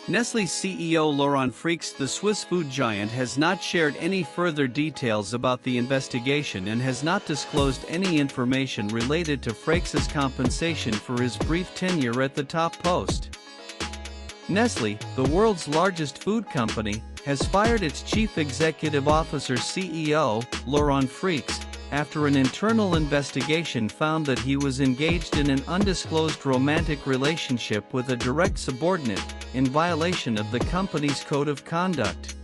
Nestle CEO Laurent Freixe, the Swiss food giant, has not shared any further details about the investigation and has not disclosed any information related to Freixe's compensation for his brief tenure at the top post. Nestle, the world's largest food company, has fired its chief executive officer CEO, Laurent Freixe, after an internal investigation found that he was engaged in an undisclosed romantic relationship with a direct subordinate, in violation of the company's code of conduct.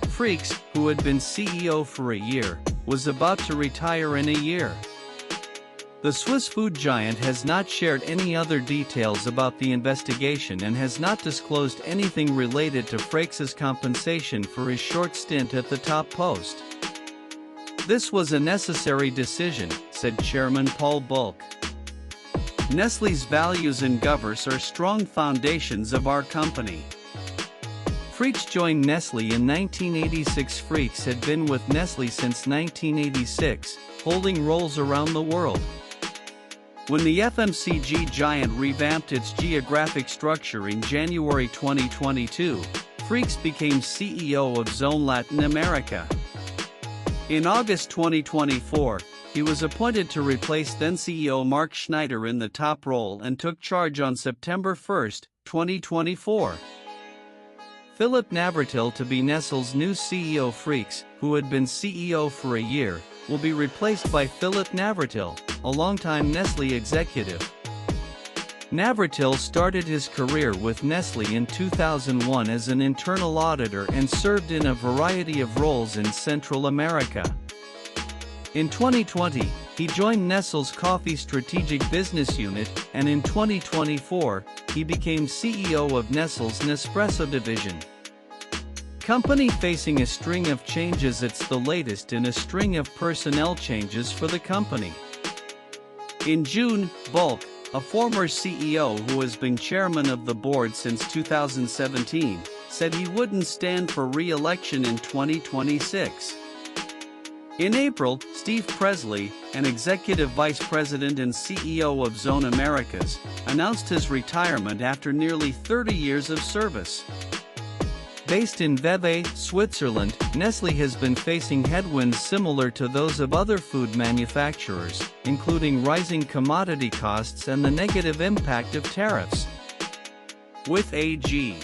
Freixe, who had been CEO for a year, was about to retire in a year. The Swiss food giant has not shared any other details about the investigation and has not disclosed anything related to Freixe's compensation for his short stint at the top post. "This was a necessary decision," said Chairman Paul Bulck. "Nestle's values and governance are strong foundations of our company." Freixe joined Nestle in 1986. Freixe had been with Nestle since 1986, holding roles around the world. When the FMCG giant revamped its geographic structure in January 2022, Freixe became CEO of Zone Latin America. In August 2024, he was appointed to replace then-CEO Mark Schneider in the top role and took charge on September 1, 2024. Philippe Navratil to be Nestle's new CEO. Freixe, who had been CEO for a year, will be replaced by Philippe Navratil, a longtime Nestle executive. Navratil started his career with Nestle in 2001 as an internal auditor and served in a variety of roles in Central America. In 2020, he joined Nestle's coffee strategic business unit, and in 2024, he became CEO of Nestle's Nespresso division. Company facing a string of changes. It's the latest in a string of personnel changes for the company. In June, Bulck, a former CEO who has been chairman of the board since 2017, said he wouldn't stand for re-election in 2026. In April, Steve Presley, an executive vice president and CEO of Zone Americas, announced his retirement after nearly 30 years of service. Based in Vevey, Switzerland, Nestle has been facing headwinds similar to those of other food manufacturers, including rising commodity costs and the negative impact of tariffs. With AG.